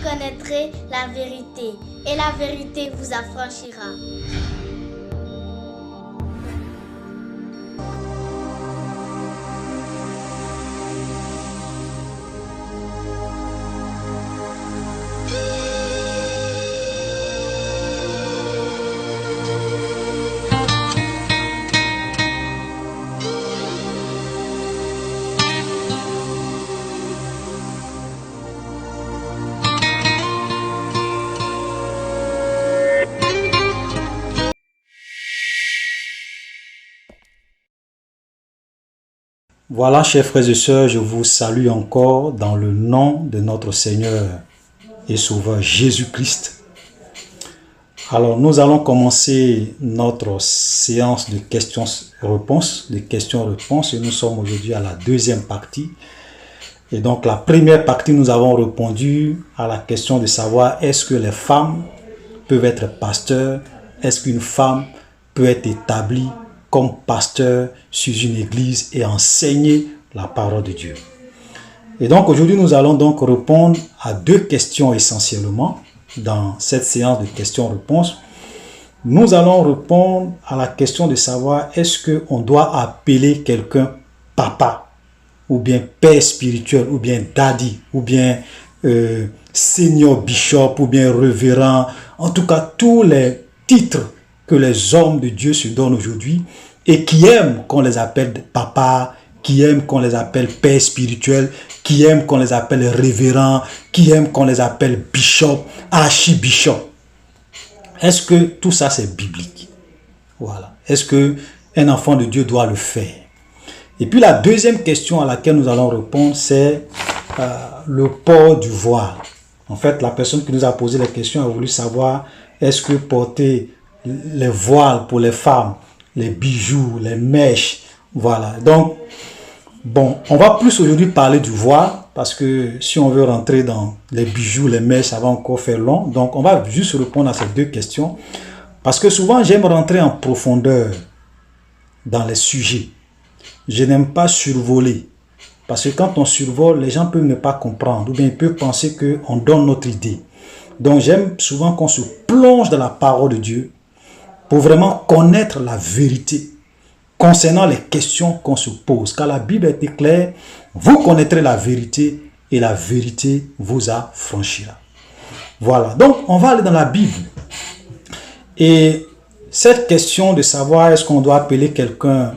connaîtrez la vérité, et la vérité vous affranchira. Voilà, chers frères et sœurs, je vous salue encore dans le nom de notre Seigneur et Sauveur Jésus-Christ. Alors, nous allons commencer notre séance de questions-réponses, et nous sommes aujourd'hui à la deuxième partie. Et donc, la première partie, nous avons répondu à la question de savoir est-ce que les femmes peuvent être pasteurs, est-ce qu'une femme peut être établie comme pasteur sur une église et enseigner la parole de Dieu. Et donc aujourd'hui nous allons donc répondre à deux questions essentiellement dans cette séance de questions-réponses. Nous allons répondre à la question de savoir est-ce qu'on doit appeler quelqu'un papa ou bien père spirituel ou bien daddy ou bien senior bishop ou bien révérend, en tout cas tous les titres que les hommes de Dieu se donnent aujourd'hui et qui aiment qu'on les appelle papa, qui aiment qu'on les appelle père spirituel, qui aiment qu'on les appelle révérend, qui aiment qu'on les appelle bishop, archibishop. Est-ce que tout ça c'est biblique? Voilà. Est-ce que un enfant de Dieu doit le faire? Et puis la deuxième question à laquelle nous allons répondre, c'est le port du voile. En fait, la personne qui nous a posé la question a voulu savoir est-ce que porter les voiles pour les femmes, les bijoux, les mèches, voilà. Donc, bon, on va plus aujourd'hui parler du voile parce que si on veut rentrer dans les bijoux, les mèches, ça va encore faire long. Donc, on va juste répondre à ces deux questions parce que souvent, j'aime rentrer en profondeur dans les sujets. Je n'aime pas survoler parce que quand on survole, les gens peuvent ne pas comprendre ou bien ils peuvent penser qu'on donne notre idée. Donc, j'aime souvent qu'on se plonge dans la parole de Dieu pour vraiment connaître la vérité concernant les questions qu'on se pose. Car la Bible est claire, vous connaîtrez la vérité et la vérité vous affranchira. Voilà, donc on va aller dans la Bible. Et cette question de savoir est-ce qu'on doit appeler quelqu'un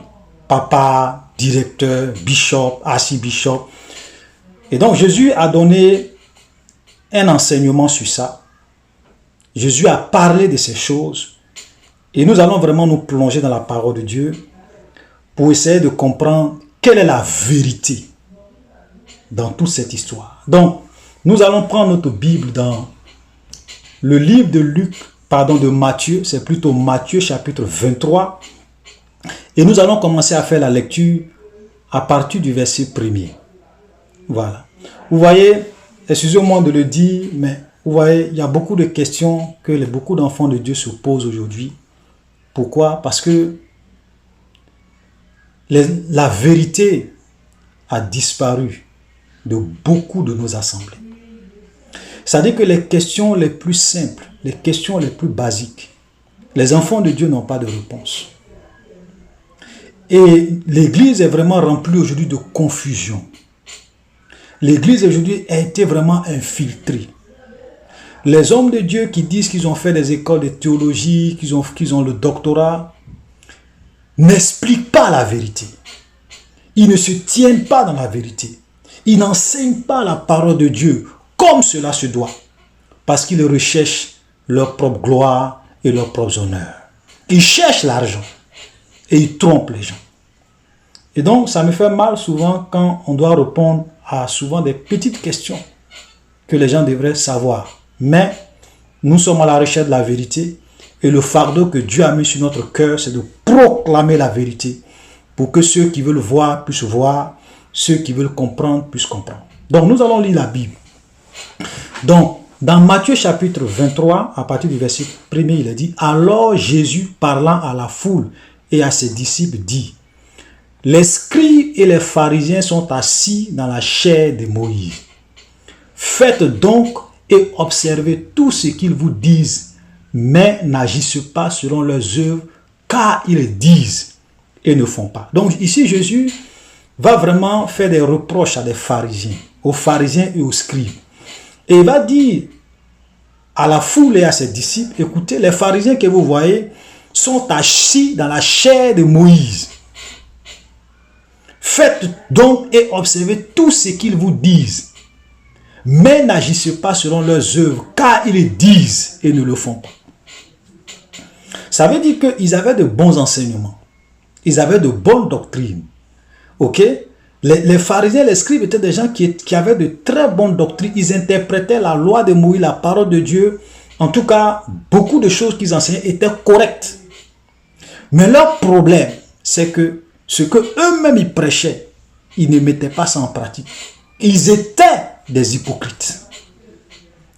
papa, directeur, bishop, archibishop. Et donc Jésus a donné un enseignement sur ça. Jésus a parlé de ces choses. Et nous allons vraiment nous plonger dans la parole de Dieu pour essayer de comprendre quelle est la vérité dans toute cette histoire. Donc, nous allons prendre notre Bible dans le livre de Matthieu, c'est plutôt Matthieu chapitre 23. Et nous allons commencer à faire la lecture à partir du verset 1er. Voilà. Vous voyez, excusez-moi de le dire, mais vous voyez, il y a beaucoup de questions que beaucoup d'enfants de Dieu se posent aujourd'hui. Pourquoi? Parce que la vérité a disparu de beaucoup de nos assemblées. C'est-à-dire que les questions les plus simples, les questions les plus basiques, les enfants de Dieu n'ont pas de réponse. Et l'Église est vraiment remplie aujourd'hui de confusion. L'Église aujourd'hui a été vraiment infiltrée. Les hommes de Dieu qui disent qu'ils ont fait des écoles de théologie, qu'ils ont le doctorat, n'expliquent pas la vérité. Ils ne se tiennent pas dans la vérité. Ils n'enseignent pas la parole de Dieu comme cela se doit. Parce qu'ils recherchent leur propre gloire et leur propre honneur. Ils cherchent l'argent et ils trompent les gens. Et donc, ça me fait mal souvent quand on doit répondre à souvent des petites questions que les gens devraient savoir. Mais nous sommes à la recherche de la vérité et le fardeau que Dieu a mis sur notre cœur, c'est de proclamer la vérité pour que ceux qui veulent voir puissent voir, ceux qui veulent comprendre puissent comprendre. Donc, nous allons lire la Bible. Donc, dans Matthieu chapitre 23, à partir du verset 1er, il est dit « Alors Jésus, parlant à la foule et à ses disciples, dit « Les scribes et les pharisiens sont assis dans la chaire de Moïse. Faites donc et observez tout ce qu'ils vous disent, mais n'agissez pas selon leurs œuvres, car ils disent et ne font pas. Donc ici, Jésus va vraiment faire des reproches à des pharisiens, aux pharisiens et aux scribes. Et il va dire à la foule et à ses disciples, écoutez, les pharisiens que vous voyez sont assis dans la chair de Moïse. Faites donc et observez tout ce qu'ils vous disent, mais n'agissez pas selon leurs œuvres, car ils disent et ne le font pas. Ça veut dire qu'ils avaient de bons enseignements. Ils avaient de bonnes doctrines. Ok? Les pharisiens, les scribes étaient des gens qui avaient de très bonnes doctrines. Ils interprétaient la loi de Moïse, la parole de Dieu. En tout cas, beaucoup de choses qu'ils enseignaient étaient correctes. Mais leur problème, c'est que ce que eux-mêmes ils prêchaient, ils ne mettaient pas ça en pratique. Ils étaient des hypocrites.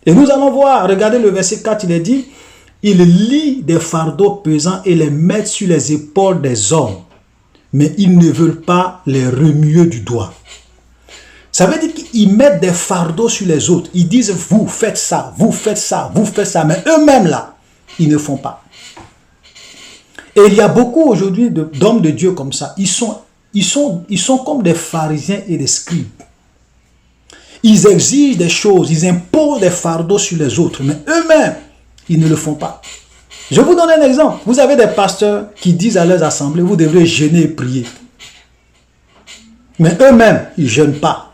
Et nous allons voir, regardez le verset 4, il est dit, ils lient des fardeaux pesants et les mettent sur les épaules des hommes, mais ils ne veulent pas les remuer du doigt. Ça veut dire qu'ils mettent des fardeaux sur les autres. Ils disent, vous faites ça, vous faites ça, vous faites ça, mais eux-mêmes là, ils ne font pas. Et il y a beaucoup aujourd'hui d'hommes de Dieu comme ça. Ils sont comme des pharisiens et des scribes. Ils exigent des choses, ils imposent des fardeaux sur les autres, mais eux-mêmes, ils ne le font pas. Je vous donne un exemple. Vous avez des pasteurs qui disent à leurs assemblées, vous devrez jeûner et prier. Mais eux-mêmes, ils ne jeûnent pas.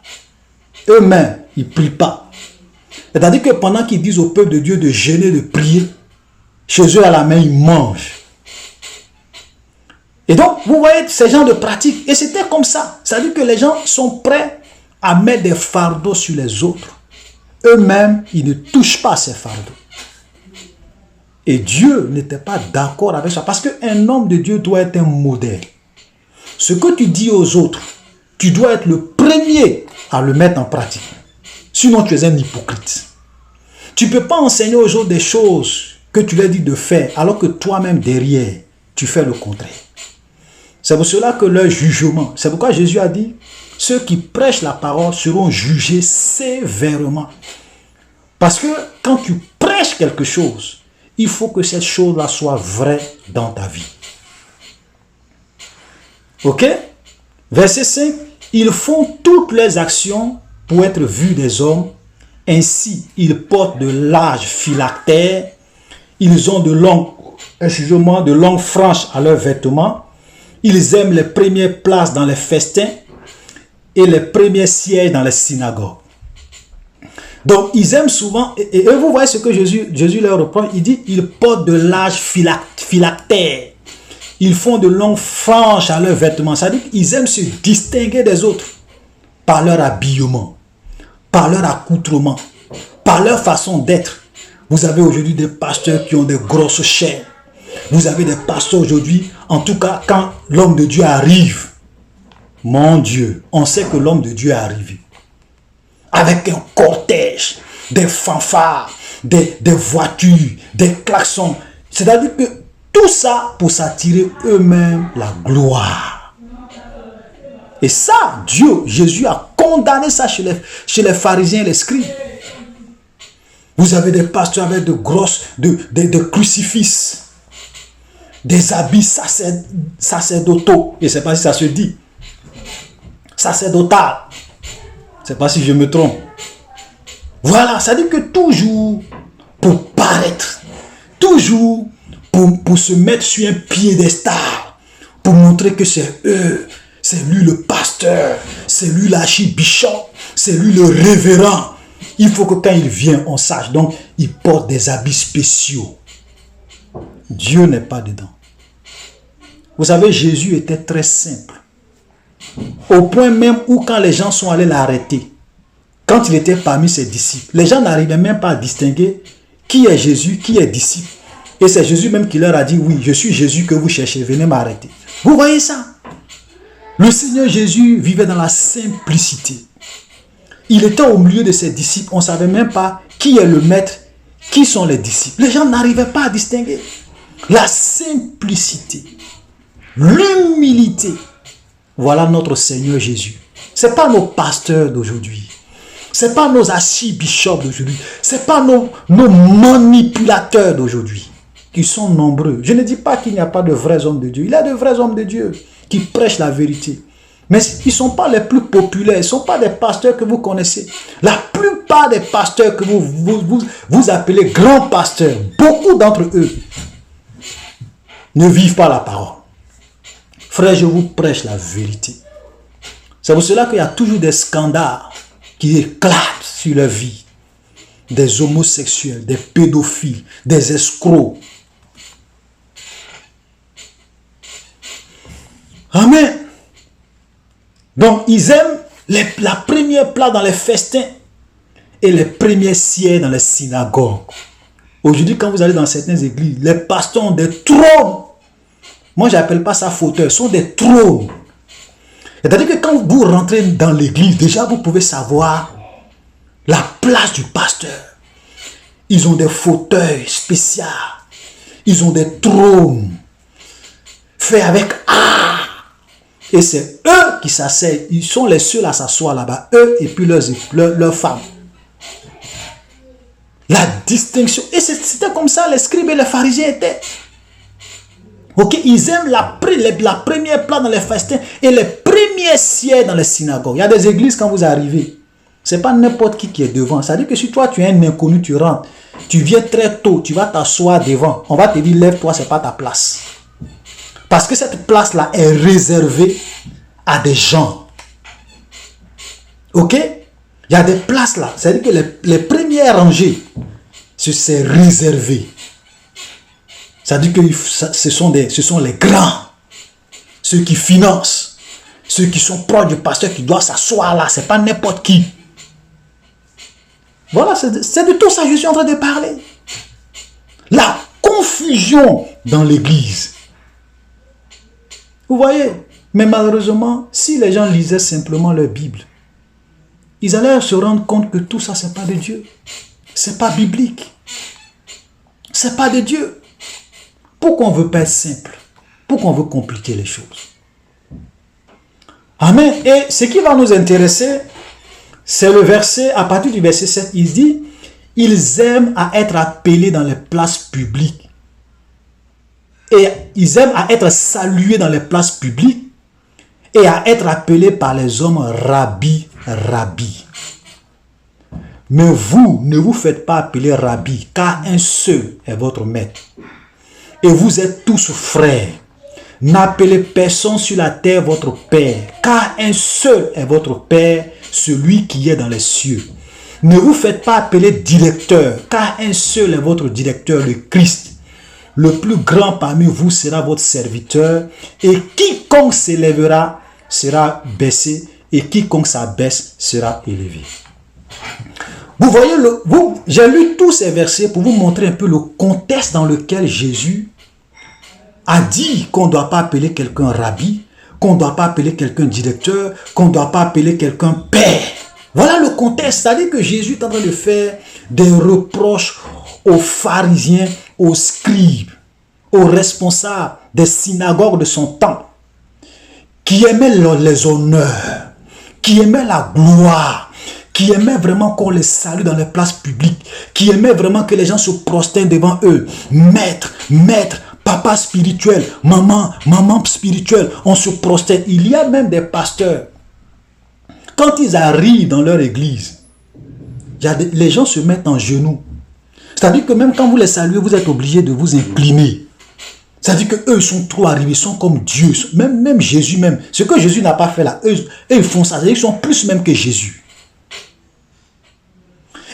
Eux-mêmes, ils ne prient pas. C'est-à-dire que pendant qu'ils disent au peuple de Dieu de jeûner, de prier, chez eux à la main, ils mangent. Et donc, vous voyez ces gens de pratique. Et c'était comme ça. C'est-à-dire que les gens sont prêts à mettre des fardeaux sur les autres. Eux-mêmes, ils ne touchent pas ces fardeaux. Et Dieu n'était pas d'accord avec ça. Parce qu'un homme de Dieu doit être un modèle. Ce que tu dis aux autres, tu dois être le premier à le mettre en pratique. Sinon, tu es un hypocrite. Tu ne peux pas enseigner aux autres des choses que tu leur dis de faire, alors que toi-même derrière, tu fais le contraire. C'est pour cela que leur jugement, c'est pourquoi Jésus a dit, ceux qui prêchent la parole seront jugés sévèrement. Parce que quand tu prêches quelque chose, il faut que cette chose-là soit vraie dans ta vie. Ok? Verset 5. Ils font toutes les actions pour être vus des hommes. Ainsi, ils portent de larges phylactères. Ils ont de longues franges à leurs vêtements. Ils aiment les premières places dans les festins et les premiers sièges dans les synagogues. Donc, ils aiment souvent, et vous voyez ce que Jésus leur reproche, il dit, ils portent de larges phylactères. Ils font de longues franges à leurs vêtements. C'est-à-dire qu'ils aiment se distinguer des autres par leur habillement, par leur accoutrement, par leur façon d'être. Vous avez aujourd'hui des pasteurs qui ont des grosses chaînes. Vous avez des pasteurs aujourd'hui, en tout cas, quand l'homme de Dieu arrive, mon Dieu, on sait que l'homme de Dieu est arrivé. Avec un cortège, des fanfares, des voitures, des klaxons. C'est-à-dire que tout ça pour s'attirer eux-mêmes la gloire. Et ça, Jésus a condamné ça chez les pharisiens et les scribes. Vous avez des pasteurs avec de crucifix, des habits sacerdotaux. Je ne sais pas si ça se dit. Sacerdotal. Je ne sais pas si je me trompe. Voilà, ça dit que toujours pour paraître, toujours pour se mettre sur un piédestal, pour montrer que c'est eux, c'est lui le pasteur, c'est lui l'archibishop, c'est lui le révérend. Il faut que quand il vient, on sache. Donc, il porte des habits spéciaux. Dieu n'est pas dedans. Vous savez, Jésus était très simple. Au point même où quand les gens sont allés l'arrêter, quand il était parmi ses disciples, les gens n'arrivaient même pas à distinguer qui est Jésus, qui est disciple. Et c'est Jésus même qui leur a dit, oui, je suis Jésus que vous cherchez, venez m'arrêter. Vous voyez ça? Le Seigneur Jésus vivait dans la simplicité. Il était au milieu de ses disciples, on ne savait même pas qui est le maître, qui sont les disciples. Les gens n'arrivaient pas à distinguer. La simplicité, l'humilité. Voilà notre Seigneur Jésus. Ce n'est pas nos pasteurs d'aujourd'hui. Ce n'est pas nos archibishops d'aujourd'hui. Ce n'est pas nos manipulateurs d'aujourd'hui qui sont nombreux. Je ne dis pas qu'il n'y a pas de vrais hommes de Dieu. Il y a de vrais hommes de Dieu qui prêchent la vérité. Mais ils ne sont pas les plus populaires. Ils ne sont pas des pasteurs que vous connaissez. La plupart des pasteurs que vous appelez grands pasteurs, beaucoup d'entre eux ne vivent pas la parole. Frère, je vous prêche la vérité. C'est pour cela qu'il y a toujours des scandales qui éclatent sur leur vie. Des homosexuels, des pédophiles, des escrocs. Amen. Donc, ils aiment la première place dans les festins et les premiers sièges dans les synagogues. Aujourd'hui, quand vous allez dans certaines églises, les pasteurs ont des trônes. Moi, je n'appelle pas ça fauteuil, ce sont des trônes. C'est-à-dire que quand vous rentrez dans l'église, déjà vous pouvez savoir la place du pasteur. Ils ont des fauteuils spéciaux. Ils ont des trônes faits avec art. Et c'est eux qui s'asseyent. Ils sont les seuls à s'asseoir là-bas. Eux et puis leurs femmes. La distinction. Et c'était comme ça les scribes et les pharisiens étaient. Ok, ils aiment la première place dans les festins et les premiers sièges dans les synagogues. Il y a des églises quand vous arrivez. Ce n'est pas n'importe qui est devant. C'est-à-dire que si toi tu es un inconnu, tu rentres. Tu viens très tôt, tu vas t'asseoir devant. On va te dire, lève-toi, ce n'est pas ta place. Parce que cette place-là est réservée à des gens. Ok? Il y a des places là. C'est-à-dire que les premières rangées, c'est réservé. C'est-à-dire que ce sont les grands. Ceux qui financent. Ceux qui sont proches du pasteur qui doivent s'asseoir là. Ce n'est pas n'importe qui. Voilà, c'est de tout ça que je suis en train de parler. La confusion dans l'église. Vous voyez? Mais malheureusement, si les gens lisaient simplement leur Bible, ils allaient se rendre compte que tout ça, ce n'est pas de Dieu. Ce n'est pas biblique. Ce n'est pas de Dieu. Pourquoi on ne veut pas être simple? Pourquoi on veut compliquer les choses? Amen. Et ce qui va nous intéresser, c'est le verset, à partir du verset 7, il dit, ils aiment à être appelés dans les places publiques. Et ils aiment à être salués dans les places publiques et à être appelés par les hommes rabbi, rabbi. Mais vous, ne vous faites pas appeler rabbi, car un seul est votre maître. Et vous êtes tous frères. N'appelez personne sur la terre votre père, car un seul est votre père, celui qui est dans les cieux. Ne vous faites pas appeler directeur, car un seul est votre directeur, le Christ. Le plus grand parmi vous sera votre serviteur, et quiconque s'élèvera sera baissé, et quiconque s'abaisse sera élevé. Vous voyez, j'ai lu tous ces versets pour vous montrer un peu le contexte dans lequel Jésus a dit qu'on ne doit pas appeler quelqu'un rabbi, qu'on ne doit pas appeler quelqu'un directeur, qu'on ne doit pas appeler quelqu'un père. Voilà le contexte. C'est-à-dire que Jésus est en train de faire des reproches aux pharisiens, aux scribes, aux responsables des synagogues de son temps, qui aimaient les honneurs, qui aimaient la gloire, qui aimaient vraiment qu'on les salue dans les places publiques, qui aimaient vraiment que les gens se prosternent devant eux. Maître, maître, papa spirituel, maman, maman spirituelle, on se prosterne. Il y a même des pasteurs, quand ils arrivent dans leur église, les gens se mettent en genoux. C'est-à-dire que même quand vous les saluez, vous êtes obligé de vous incliner. C'est-à-dire qu'eux sont trop arrivés, ils sont comme Dieu. Même Jésus même. Ce que Jésus n'a pas fait là, eux ils font ça. C'est-à-dire qu'ils sont plus même que Jésus.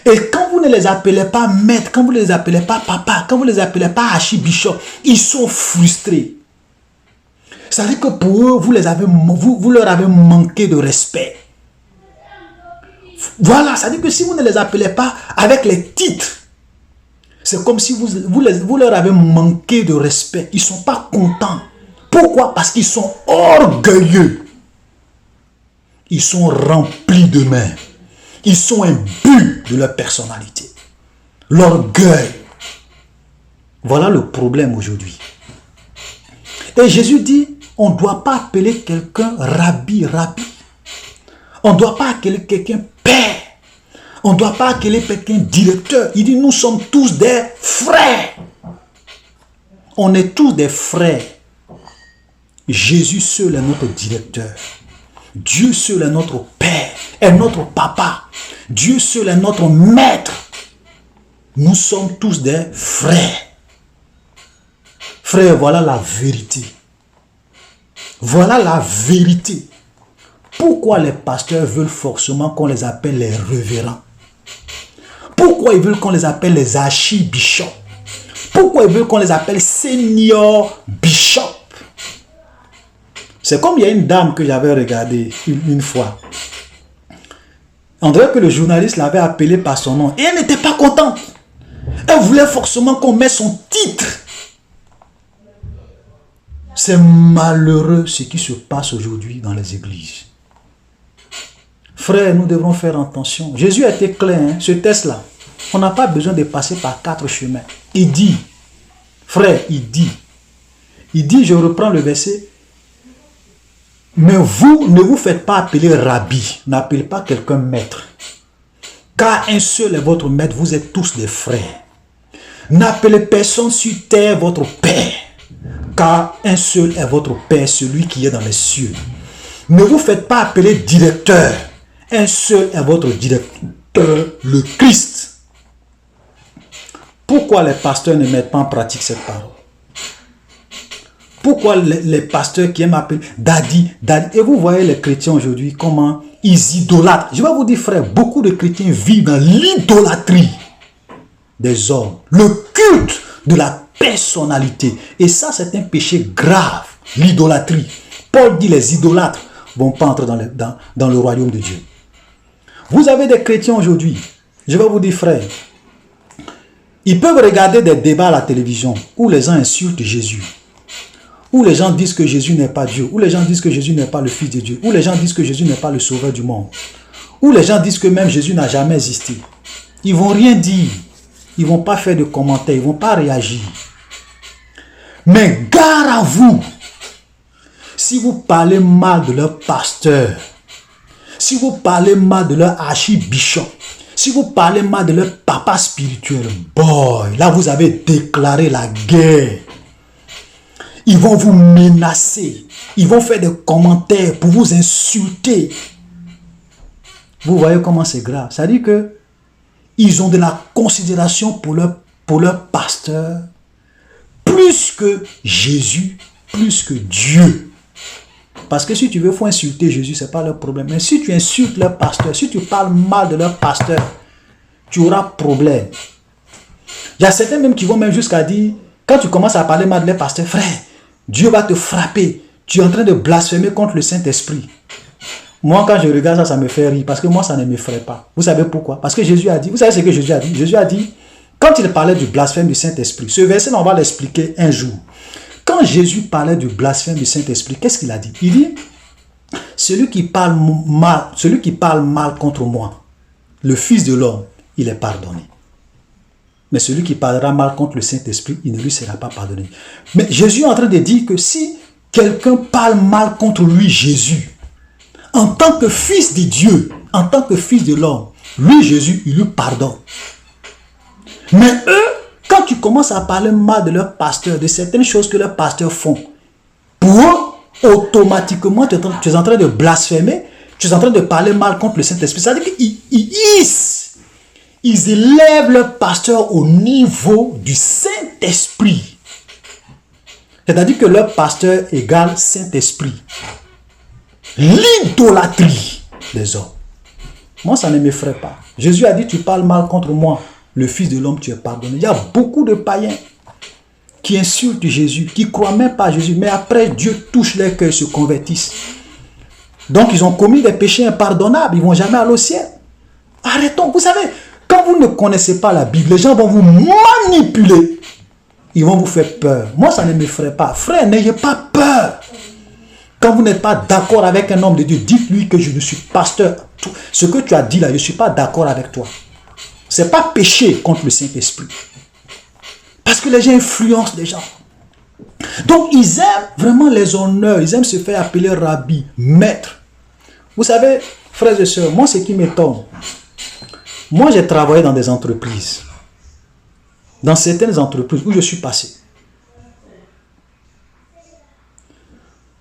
Et quand vous ne les appelez pas maître, quand vous ne les appelez pas papa, quand vous ne les appelez pas archibishop, ils sont frustrés. C'est-à-dire que pour eux, vous leur avez manqué de respect. Voilà, c'est-à-dire que si vous ne les appelez pas avec les titres, c'est comme si vous leur avez manqué de respect. Ils ne sont pas contents. Pourquoi? Parce qu'ils sont orgueilleux. Ils sont remplis d'eux-mêmes. Ils sont imbus de leur personnalité. L'orgueil. Voilà le problème aujourd'hui. Et Jésus dit, on ne doit pas appeler quelqu'un rabbi, rabbi. On ne doit pas appeler quelqu'un père. On ne doit pas appeler quelqu'un directeur. Il dit, nous sommes tous des frères. On est tous des frères. Jésus seul est notre directeur. Dieu seul est notre Père, est notre Papa. Dieu seul est notre Maître. Nous sommes tous des frères. Frères, voilà la vérité. Voilà la vérité. Pourquoi les pasteurs veulent forcément qu'on les appelle les révérends? Pourquoi ils veulent qu'on les appelle les archibishops? Pourquoi ils veulent qu'on les appelle senior bishops? C'est comme il y a une dame que j'avais regardée une fois. On dirait que le journaliste l'avait appelée par son nom. Et elle n'était pas contente. Elle voulait forcément qu'on mette son titre. C'est malheureux ce qui se passe aujourd'hui dans les églises. Frères, nous devrons faire attention. Jésus a été clair, hein, ce test-là. On n'a pas besoin de passer par 4 chemins. Il dit, frère, il dit, je reprends le verset, mais vous, ne vous faites pas appeler rabbi, n'appelez pas quelqu'un maître. Car un seul est votre maître, vous êtes tous des frères. N'appelez personne sur terre votre père, car un seul est votre Père, celui qui est dans les cieux. Ne vous faites pas appeler directeur. Un seul est votre directeur, le Christ. Pourquoi les pasteurs ne mettent pas en pratique cette parole? Pourquoi les pasteurs qui aiment appeler daddy, daddy? Et vous voyez les chrétiens aujourd'hui, comment ils idolâtrent. Je vais vous dire, frère, beaucoup de chrétiens vivent dans l'idolâtrie des hommes. Le culte de la personnalité. Et ça, c'est un péché grave, l'idolâtrie. Paul dit les idolâtres ne vont pas entrer dans le royaume de Dieu. Vous avez des chrétiens aujourd'hui, je vais vous dire, frère, ils peuvent regarder des débats à la télévision où les gens insultent Jésus, où les gens disent que Jésus n'est pas Dieu, où les gens disent que Jésus n'est pas le Fils de Dieu, où les gens disent que Jésus n'est pas le Sauveur du monde, où les gens disent que même Jésus n'a jamais existé. Ils ne vont rien dire, ils ne vont pas faire de commentaires, ils ne vont pas réagir. Mais gare à vous, si vous parlez mal de leur pasteur, si vous parlez mal de leur archibishop, si vous parlez mal de leur papa spirituel, boy, là vous avez déclaré la guerre. Ils vont vous menacer, ils vont faire des commentaires pour vous insulter. Vous voyez comment c'est grave. Ça dit que ils ont de la considération pour leur pasteur, plus que Jésus, plus que Dieu. Parce que si tu veux, il faut insulter Jésus, ce n'est pas leur problème. Mais si tu insultes leur pasteur, si tu parles mal de leur pasteur, tu auras problème. Il y a certains même qui vont même jusqu'à dire, quand tu commences à parler mal de leur pasteur, frère, Dieu va te frapper. Tu es en train de blasphémer contre le Saint-Esprit. Moi, quand je regarde ça, ça me fait rire. Parce que moi, ça ne m'effraie pas. Vous savez pourquoi? Parce que Jésus a dit, vous savez ce que Jésus a dit? Jésus a dit, quand il parlait du blasphème du Saint-Esprit, ce verset, on va l'expliquer un jour. Quand Jésus parlait du blasphème du Saint-Esprit, qu'est-ce qu'il a dit? Il dit, celui qui parle mal contre moi, le Fils de l'homme, il est pardonné. Mais celui qui parlera mal contre le Saint-Esprit, il ne lui sera pas pardonné. Mais Jésus est en train de dire que si quelqu'un parle mal contre lui, Jésus, en tant que fils de Dieu, en tant que fils de l'homme, lui, Jésus, il lui pardonne. Mais eux, quand tu commences à parler mal de leur pasteur, de certaines choses que leurs pasteurs font, pour eux, automatiquement, tu es en train de blasphémer, tu es en train de parler mal contre le Saint-Esprit. C'est-à-dire qu'ils élèvent leur pasteur au niveau du Saint-Esprit. C'est-à-dire que leur pasteur égale Saint-Esprit. L'idolâtrie des hommes. Moi, ça ne m'effraie pas. Jésus a dit, tu parles mal contre moi. Le Fils de l'homme, tu es pardonné. Il y a beaucoup de païens qui insultent Jésus, qui ne croient même pas à Jésus. Mais après, Dieu touche leur cœur, se convertissent. Donc, ils ont commis des péchés impardonnables. Ils ne vont jamais aller au ciel. Arrêtons. Vous savez, quand vous ne connaissez pas la Bible, les gens vont vous manipuler. Ils vont vous faire peur. Moi, ça ne m'effraie pas. Frère, n'ayez pas peur. Quand vous n'êtes pas d'accord avec un homme de Dieu, dites-lui que je ne suis pasteur. Ce que tu as dit là, je ne suis pas d'accord avec toi. Ce n'est pas péché contre le Saint-Esprit. Parce que les gens influencent les gens. Donc, ils aiment vraiment les honneurs. Ils aiment se faire appeler rabbi, maître. Vous savez, frères et sœurs, moi, ce qui m'étonne, Moi, j'ai travaillé dans des entreprises. Dans certaines entreprises où je suis passé.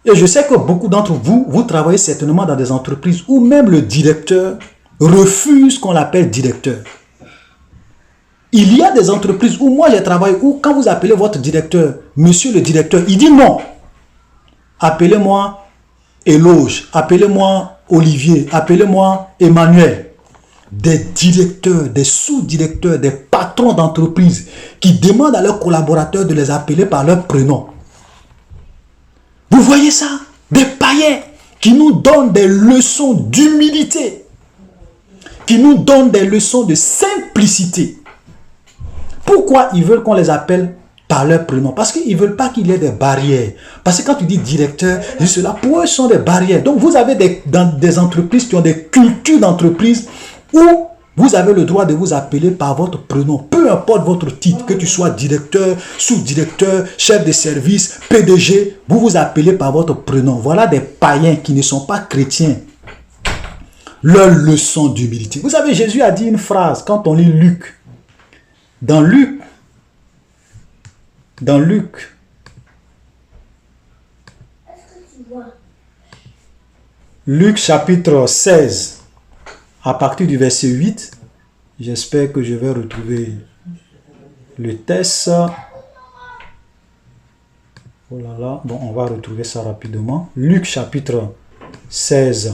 Et je sais que beaucoup d'entre vous, vous travaillez certainement dans des entreprises où même le directeur refuse qu'on l'appelle directeur. Il y a des entreprises où moi j'ai travaillé, où quand vous appelez votre directeur, monsieur le directeur, il dit non. Appelez-moi Éloge, appelez-moi Olivier, appelez-moi Emmanuel. Des directeurs, des sous-directeurs, des patrons d'entreprise qui demandent à leurs collaborateurs de les appeler par leur prénom. Vous voyez ça? Des païens qui nous donnent des leçons d'humilité, qui nous donnent des leçons de simplicité. Pourquoi ils veulent qu'on les appelle par leur prénom? Parce qu'ils ne veulent pas qu'il y ait des barrières. Parce que quand tu dis directeur, cela, pour eux, ce sont des barrières. Donc vous avez des entreprises qui ont des cultures d'entreprise où vous avez le droit de vous appeler par votre prénom. Peu importe votre titre, que tu sois directeur, sous-directeur, chef de service, PDG, vous vous appelez par votre prénom. Voilà des païens qui ne sont pas chrétiens. Leur leçon d'humilité. Vous savez, Jésus a dit une phrase quand on lit Luc. Dans Luc, Luc chapitre 16, à partir du verset 8, j'espère que je vais retrouver le texte. Oh là là, bon, on va retrouver ça rapidement. Luc chapitre 16,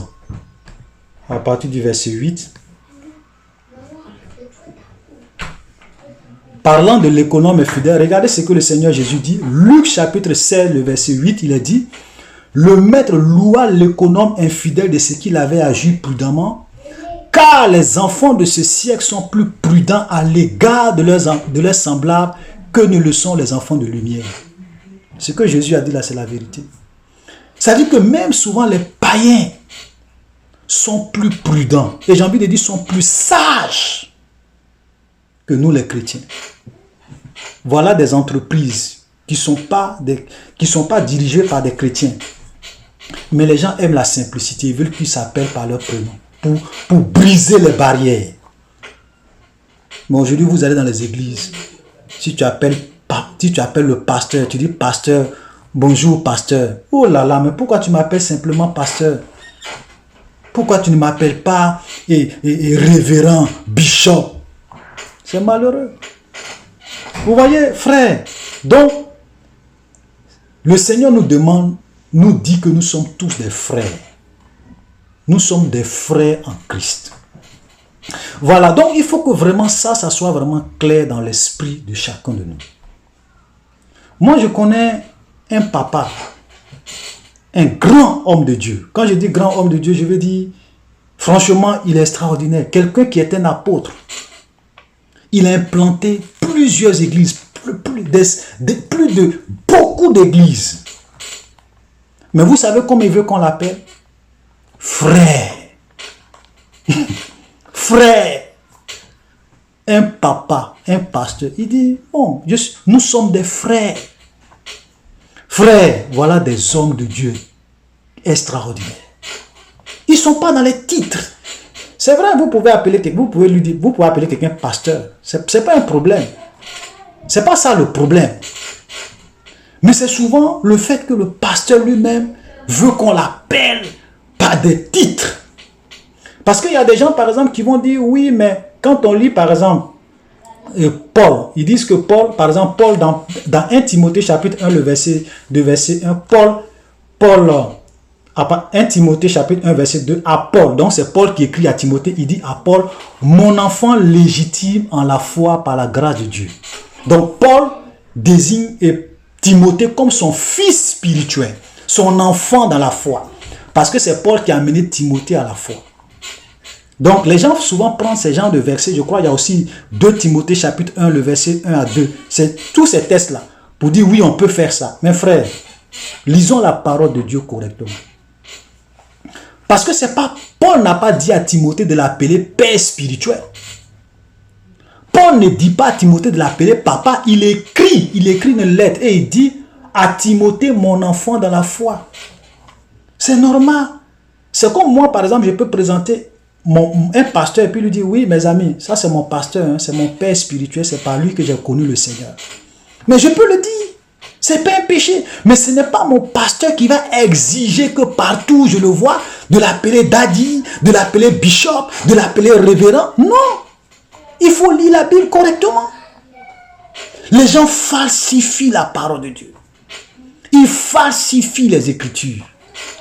à partir du verset 8. Parlant de l'économe fidèle, regardez ce que le Seigneur Jésus dit. Luc chapitre 16, le verset 8, il a dit: le maître loua l'économe infidèle de ce qu'il avait agi prudemment, car les enfants de ce siècle sont plus prudents à l'égard de leurs semblables que ne le sont les enfants de lumière. Ce que Jésus a dit là, c'est la vérité. Ça dit que même souvent les païens sont plus prudents, et j'ai envie de dire sont plus sages que nous les chrétiens. Voilà des entreprises qui ne sont pas dirigées par des chrétiens. Mais les gens aiment la simplicité, ils veulent qu'ils s'appellent par leur prénom pour briser les barrières. Mais aujourd'hui, vous allez dans les églises. Si tu appelles le pasteur, tu dis pasteur, bonjour pasteur. Oh là là, mais pourquoi tu m'appelles simplement pasteur? Pourquoi tu ne m'appelles pas révérend, bishop? C'est malheureux. Vous voyez, frère, donc, le Seigneur nous dit que nous sommes tous des frères. Nous sommes des frères en Christ. Voilà, donc il faut que vraiment ça soit vraiment clair dans l'esprit de chacun de nous. Moi, je connais un papa, un grand homme de Dieu. Quand je dis grand homme de Dieu, je veux dire, franchement, il est extraordinaire. Quelqu'un qui est un apôtre. Il a implanté plusieurs églises, beaucoup d'églises. Mais vous savez comment il veut qu'on l'appelle? Frère. Frère. Un papa, un pasteur. Il dit, bon, nous sommes des frères. Frères, voilà des hommes de Dieu extraordinaires. Ils ne sont pas dans les titres. C'est vrai, vous pouvez appeler quelqu'un pasteur. C'est pas un problème. C'est pas ça le problème. Mais c'est souvent le fait que le pasteur lui-même veut qu'on l'appelle par des titres. Parce qu'il y a des gens, par exemple, qui vont dire, oui, mais quand on lit, par exemple, Paul, ils disent que Paul, par exemple, Paul, dans 1 Timothée chapitre 1, le verset 1, Paul 1 Timothée chapitre 1 verset 2, à Paul, donc c'est Paul qui écrit à Timothée, il dit à Paul, mon enfant légitime en la foi par la grâce de Dieu. Donc Paul désigne Timothée comme son fils spirituel, son enfant dans la foi, parce que c'est Paul qui a amené Timothée à la foi. Donc les gens souvent prennent ces genres de versets, je crois il y a aussi 2 Timothée chapitre 1, le verset 1 à 2, c'est tous ces textes-là, pour dire oui on peut faire ça. Mes frères, lisons la parole de Dieu correctement. Parce que c'est pas, Paul n'a pas dit à Timothée de l'appeler père spirituel. Paul ne dit pas à Timothée de l'appeler papa. Il écrit une lettre et il dit à Timothée, mon enfant dans la foi. C'est normal. C'est comme moi, par exemple, je peux présenter un pasteur, et puis lui dit, oui, mes amis, ça c'est mon pasteur, hein, c'est mon père spirituel, c'est par lui que j'ai connu le Seigneur. Mais je peux le dire, c'est pas un péché, mais ce n'est pas mon pasteur qui va exiger que partout où je le vois, de l'appeler daddy, de l'appeler bishop, de l'appeler révérend. Non, il faut lire la Bible correctement. Les gens falsifient la parole de Dieu. Ils falsifient les Écritures.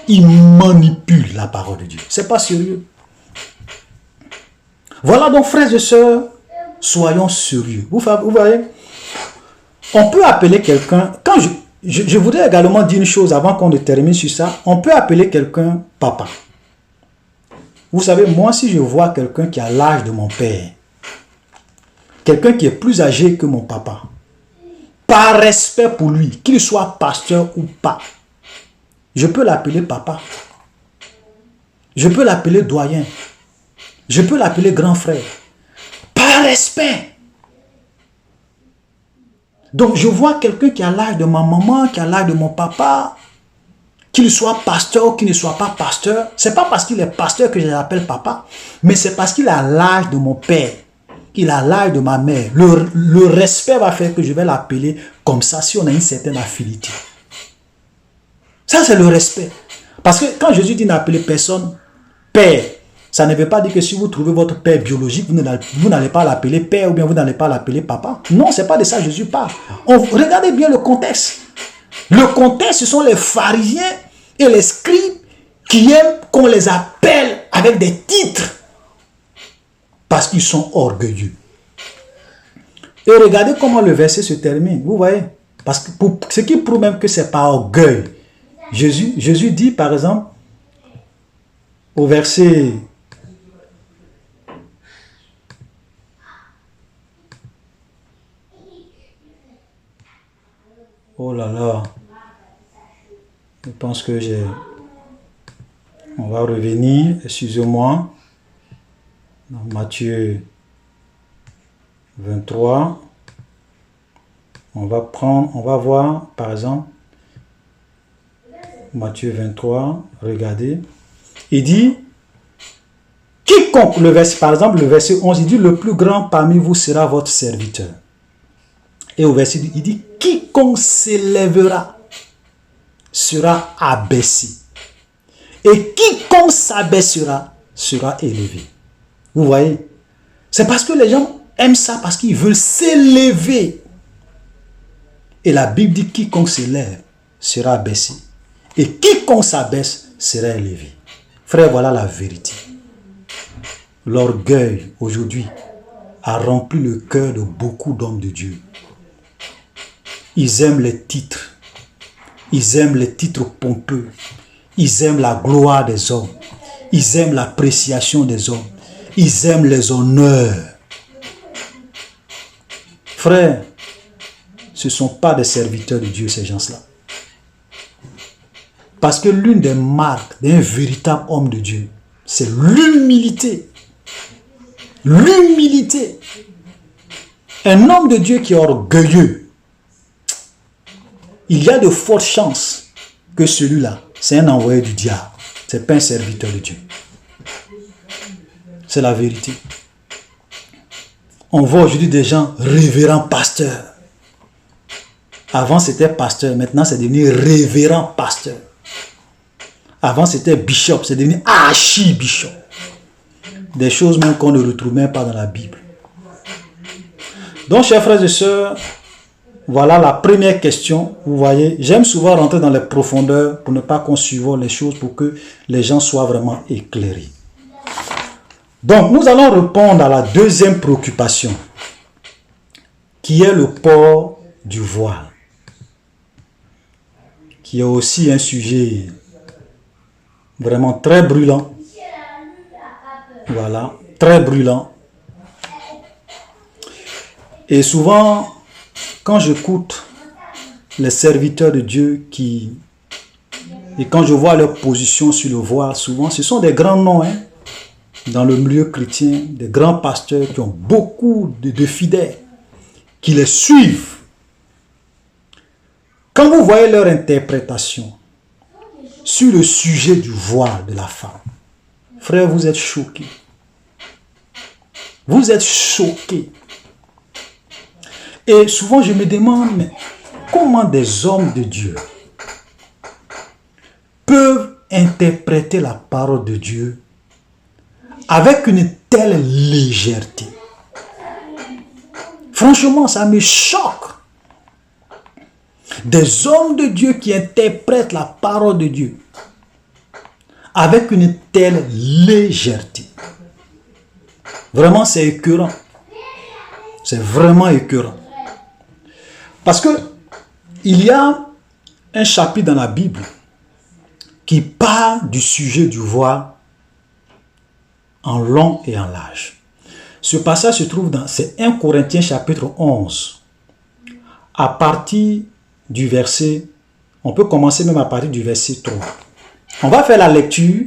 Ils manipulent la parole de Dieu. C'est pas sérieux. Voilà donc, frères et sœurs, soyons sérieux. Vous voyez, on peut appeler quelqu'un, quand je voudrais également dire une chose avant qu'on ne termine sur ça, on peut appeler quelqu'un papa. Vous savez, moi, si je vois quelqu'un qui a l'âge de mon père, quelqu'un qui est plus âgé que mon papa, par respect pour lui, qu'il soit pasteur ou pas, je peux l'appeler papa. Je peux l'appeler doyen. Je peux l'appeler grand frère. Par respect. Donc je vois quelqu'un qui a l'âge de ma maman, qui a l'âge de mon papa, qu'il soit pasteur ou qu'il ne soit pas pasteur. Ce n'est pas parce qu'il est pasteur que je l'appelle papa, mais c'est parce qu'il a l'âge de mon père. Il a l'âge de ma mère. Le respect va faire que je vais l'appeler comme ça si on a une certaine affinité. Ça, c'est le respect. Parce que quand Jésus dit n'appeler personne père, ça ne veut pas dire que si vous trouvez votre père biologique, vous n'allez pas l'appeler père ou bien vous n'allez pas l'appeler papa. Non, ce n'est pas de ça que Jésus parle. Regardez bien le contexte. Le contexte, ce sont les pharisiens et les scribes qui aiment qu'on les appelle avec des titres. Parce qu'ils sont orgueilleux. Et regardez comment le verset se termine. Vous voyez? Parce que ce qui prouve même que ce n'est pas orgueil. Jésus dit par exemple au verset oh là là, je pense que on va revenir, excusez-moi, dans Matthieu 23, on va voir par exemple Matthieu 23, regardez, il dit quiconque, par exemple le verset 11, il dit le plus grand parmi vous sera votre serviteur. Et au verset 10, il dit quiconque s'élèvera sera abaissé. Et quiconque s'abaissera sera élevé. Vous voyez? C'est parce que les gens aiment ça, parce qu'ils veulent s'élever. Et la Bible dit quiconque s'élève sera abaissé. Et quiconque s'abaisse sera élevé. Frère, voilà la vérité. L'orgueil aujourd'hui a rempli le cœur de beaucoup d'hommes de Dieu. Ils aiment les titres. Ils aiment les titres pompeux. Ils aiment la gloire des hommes. Ils aiment l'appréciation des hommes. Ils aiment les honneurs. Frère, ce ne sont pas des serviteurs de Dieu, ces gens-là. Parce que l'une des marques d'un véritable homme de Dieu, c'est l'humilité. L'humilité. Un homme de Dieu qui est orgueilleux, il y a de fortes chances que celui-là, c'est un envoyé du diable. Ce n'est pas un serviteur de Dieu. C'est la vérité. On voit aujourd'hui des gens révérends pasteurs. Avant c'était pasteur, maintenant c'est devenu révérend pasteur. Avant c'était bishop, c'est devenu archi-bishop. Des choses même qu'on ne retrouve même pas dans la Bible. Donc, chers frères et sœurs, voilà la première question. Vous voyez, j'aime souvent rentrer dans les profondeurs pour ne pas qu'on suive les choses, pour que les gens soient vraiment éclairés. Donc, nous allons répondre à la deuxième préoccupation, qui est le port du voile, qui est aussi un sujet vraiment très brûlant. Voilà, très brûlant. Et souvent, quand j'écoute les serviteurs de Dieu et quand je vois leur position sur le voile, souvent, ce sont des grands noms, hein, dans le milieu chrétien, des grands pasteurs qui ont beaucoup de fidèles, qui les suivent. Quand vous voyez leur interprétation sur le sujet du voile de la femme, frère, vous êtes choqués. Vous êtes choqués. Et souvent, je me demande, mais comment des hommes de Dieu peuvent interpréter la parole de Dieu avec une telle légèreté? Franchement, ça me choque. Des hommes de Dieu qui interprètent la parole de Dieu avec une telle légèreté. Vraiment, c'est écœurant. C'est vraiment écœurant. Parce que il y a un chapitre dans la Bible qui parle du sujet du voile en long et en large. Ce passage se trouve dans 1 Corinthiens chapitre 11. À partir du verset, on peut commencer même à partir du verset 3. On va faire la lecture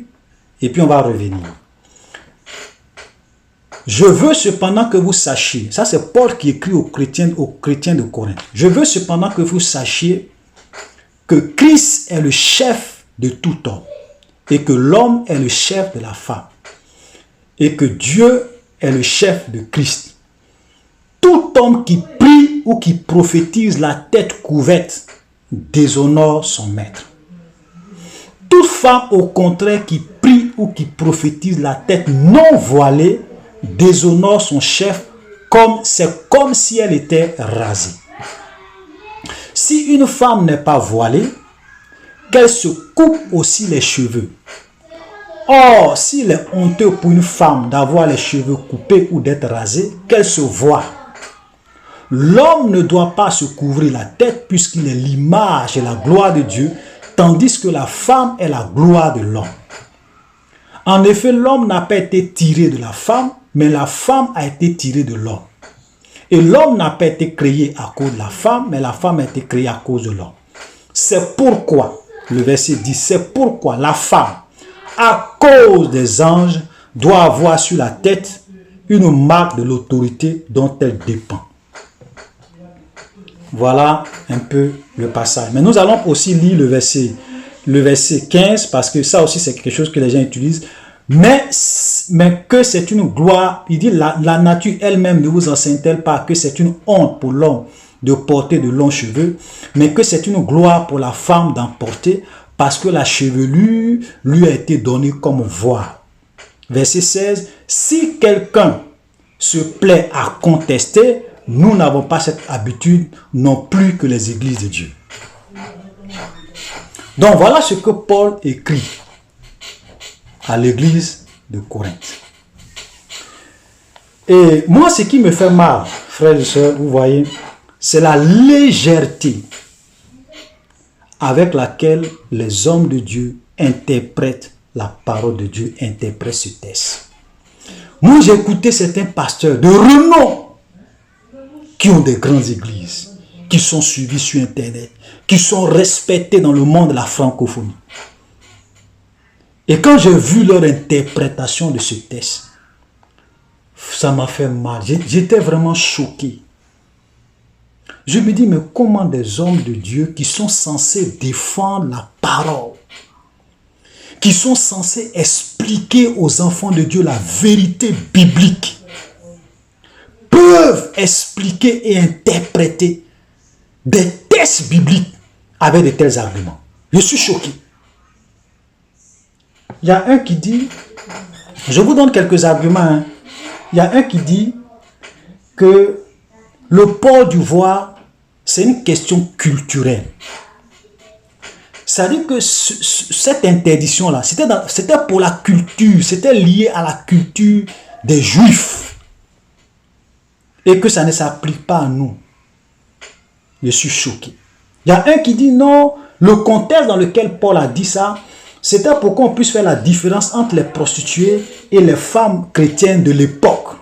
et puis on va revenir. Je veux cependant que vous sachiez, ça c'est Paul qui écrit aux chrétiens de Corinthe. Je veux cependant que vous sachiez que Christ est le chef de tout homme et que l'homme est le chef de la femme et que Dieu est le chef de Christ. Tout homme qui prie ou qui prophétise la tête couverte déshonore son maître. Toute femme au contraire qui prie ou qui prophétise la tête non voilée déshonore son chef, c'est comme si elle était rasée. Si une femme n'est pas voilée, qu'elle se coupe aussi les cheveux. Or, s'il est honteux pour une femme d'avoir les cheveux coupés ou d'être rasée, qu'elle se voie. L'homme ne doit pas se couvrir la tête puisqu'il est l'image et la gloire de Dieu, tandis que la femme est la gloire de l'homme. En effet, l'homme n'a pas été tiré de la femme, mais la femme a été tirée de l'homme. Et l'homme n'a pas été créé à cause de la femme, mais la femme a été créée à cause de l'homme. C'est pourquoi, le verset dit, c'est pourquoi la femme, à cause des anges, doit avoir sur la tête une marque de l'autorité dont elle dépend. Voilà un peu le passage. Mais nous allons aussi lire le verset 15, parce que ça aussi c'est quelque chose que les gens utilisent. Mais que c'est une gloire, il dit la nature elle-même ne vous enseigne-t-elle pas que c'est une honte pour l'homme de porter de longs cheveux, mais que c'est une gloire pour la femme d'en porter, parce que la chevelure lui a été donnée comme voile. Verset 16, si quelqu'un se plaît à contester, nous n'avons pas cette habitude non plus que les églises de Dieu. Donc voilà ce que Paul écrit à l'église de Corinthe. Et moi, ce qui me fait mal, frères et sœurs, vous voyez, c'est la légèreté avec laquelle les hommes de Dieu interprètent la parole de Dieu, interprètent ce texte. Moi, j'ai écouté certains pasteurs de renom qui ont des grandes églises, qui sont suivis sur Internet, qui sont respectés dans le monde de la francophonie. Et quand j'ai vu leur interprétation de ce texte, ça m'a fait mal. J'étais vraiment choqué. Je me dis, mais comment des hommes de Dieu qui sont censés défendre la parole, qui sont censés expliquer aux enfants de Dieu la vérité biblique, peuvent expliquer et interpréter des textes bibliques avec de tels arguments? Je suis choqué. Il y a un qui dit, je vous donne quelques arguments, hein. Il y a un qui dit que le port du voile, c'est une question culturelle. Ça dit que cette interdiction-là, c'était pour la culture, c'était lié à la culture des Juifs. Et que ça ne s'applique pas à nous. Je suis choqué. Il y a un qui dit non, le contexte dans lequel Paul a dit ça, c'était pour qu'on puisse faire la différence entre les prostituées et les femmes chrétiennes de l'époque.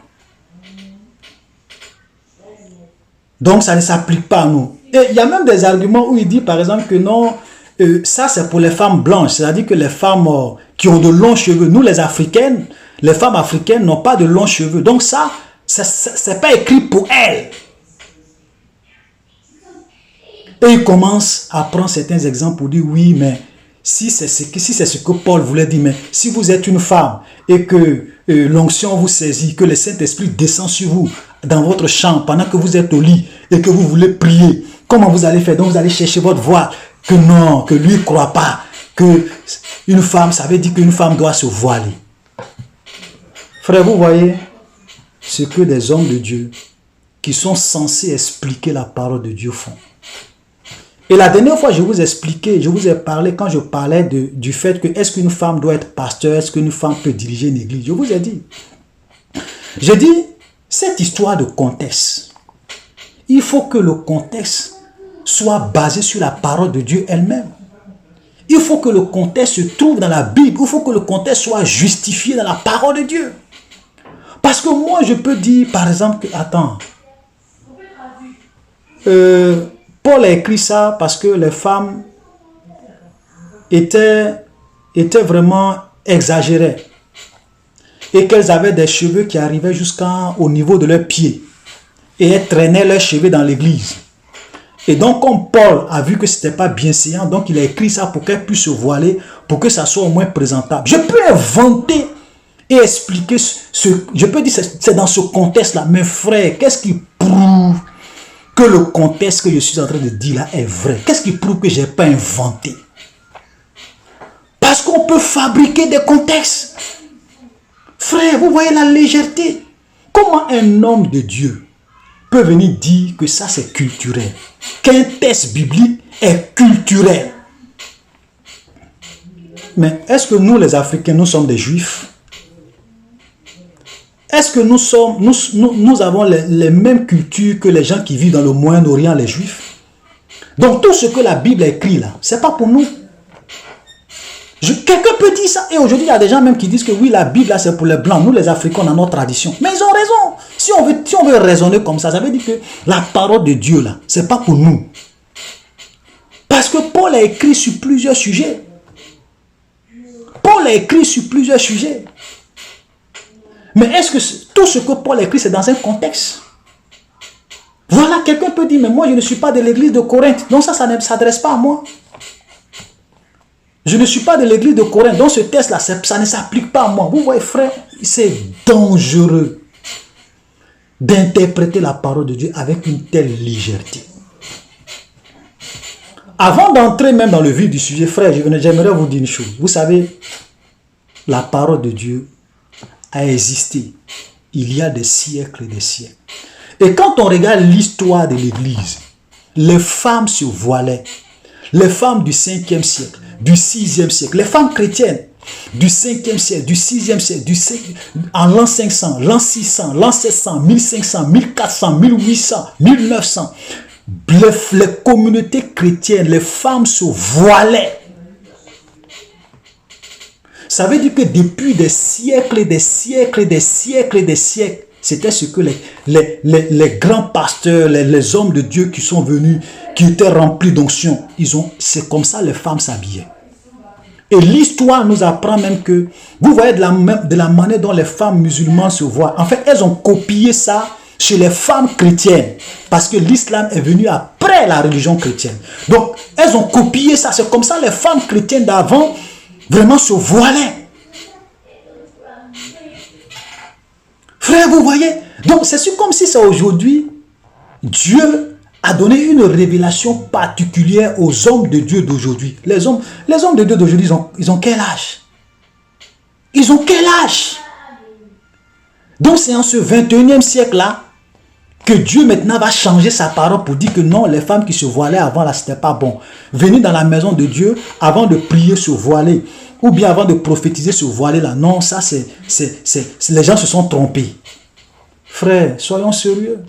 Donc ça ne s'applique pas à nous. Et il y a même des arguments où il dit par exemple que non, ça c'est pour les femmes blanches, c'est-à-dire que les femmes qui ont de longs cheveux, nous les africaines, les femmes africaines n'ont pas de longs cheveux. Donc ça c'est pas écrit pour elles. Et il commence à prendre certains exemples pour dire oui, mais si c'est ce que Paul voulait dire, mais si vous êtes une femme et que l'onction vous saisit, que le Saint-Esprit descend sur vous dans votre chambre pendant que vous êtes au lit et que vous voulez prier, comment vous allez faire? Donc vous allez chercher votre voile. Que non, que lui ne croit pas. Que une femme, ça veut dire qu'une femme doit se voiler. Frère, vous voyez ce que des hommes de Dieu qui sont censés expliquer la parole de Dieu font. Et la dernière fois, je vous expliquais, je vous ai parlé, quand je parlais du fait que est-ce qu'une femme doit être pasteur, est-ce qu'une femme peut diriger une église, je vous ai dit. J'ai dit, cette histoire de contexte, il faut que le contexte soit basé sur la parole de Dieu elle-même. Il faut que le contexte se trouve dans la Bible, il faut que le contexte soit justifié dans la parole de Dieu. Parce que moi, je peux dire, par exemple, que, attends, Paul a écrit ça parce que les femmes étaient vraiment exagérées et qu'elles avaient des cheveux qui arrivaient jusqu'au niveau de leurs pieds et elles traînaient leurs cheveux dans l'église. Et donc, comme Paul a vu que ce n'était pas bien séant, donc il a écrit ça pour qu'elles puissent se voiler, pour que ça soit au moins présentable. Je peux inventer et expliquer je peux dire c'est dans ce contexte-là. Mais frère, qu'est-ce qui prouve que le contexte que je suis en train de dire là est vrai? Qu'est-ce qui prouve que je n'ai pas inventé? Parce qu'on peut fabriquer des contextes. Frère, vous voyez la légèreté. Comment un homme de Dieu peut venir dire que ça c'est culturel, qu'un texte biblique est culturel? Mais est-ce que nous les Africains, nous sommes des Juifs? Est-ce que nous avons les mêmes cultures que les gens qui vivent dans le Moyen-Orient, les Juifs? Donc tout ce que la Bible a écrit là, c'est pas pour nous. Quelqu'un peut dire ça. Et aujourd'hui, il y a des gens même qui disent que oui, la Bible là, c'est pour les Blancs. Nous les Africains, on a notre tradition. Mais ils ont raison. Si on veut raisonner comme ça veut dire que la parole de Dieu là, c'est pas pour nous. Parce que Paul a écrit sur plusieurs sujets. Paul a écrit sur plusieurs sujets. Mais est-ce que tout ce que Paul a écrit, c'est dans un contexte? Voilà, quelqu'un peut dire, mais moi je ne suis pas de l'église de Corinthe. Donc ça ne s'adresse pas à moi. Je ne suis pas de l'église de Corinthe. Donc ce texte-là, ça ne s'applique pas à moi. Vous voyez, frère, c'est dangereux d'interpréter la parole de Dieu avec une telle légèreté. Avant d'entrer même dans le vif du sujet, frère, j'aimerais vous dire une chose. Vous savez, la parole de Dieu a existé il y a des siècles et des siècles. Et quand on regarde l'histoire de l'église, les femmes se voilaient. Les femmes du 5e siècle, du 6e siècle, les femmes chrétiennes du 5e siècle, du 6e siècle, en l'an 500, l'an 600, l'an 700, 1500, 1400, 1800, 1900, les communautés chrétiennes, les femmes se voilaient. Ça veut dire que depuis des siècles et des siècles et des siècles et des siècles, c'était ce que les grands pasteurs, les hommes de Dieu qui sont venus, qui étaient remplis d'onction, c'est comme ça les femmes s'habillaient. Et l'histoire nous apprend même que, vous voyez de la manière dont les femmes musulmanes se voient. En fait, elles ont copié ça chez les femmes chrétiennes. Parce que l'islam est venu après la religion chrétienne. Donc, elles ont copié ça. C'est comme ça les femmes chrétiennes d'avant vraiment se voilaient. Frère, vous voyez? Donc, c'est comme si ça aujourd'hui, Dieu a donné une révélation particulière aux hommes de Dieu d'aujourd'hui. Les hommes de Dieu d'aujourd'hui, ils ont quel âge? Ils ont quel âge? Donc, c'est en ce 21e siècle-là que Dieu maintenant va changer sa parole pour dire que non, les femmes qui se voilaient avant là, c'était pas bon. Venir dans la maison de Dieu, avant de prier, se voiler. Ou bien avant de prophétiser, se voiler là. Non, ça les gens se sont trompés. Frère, soyons sérieux.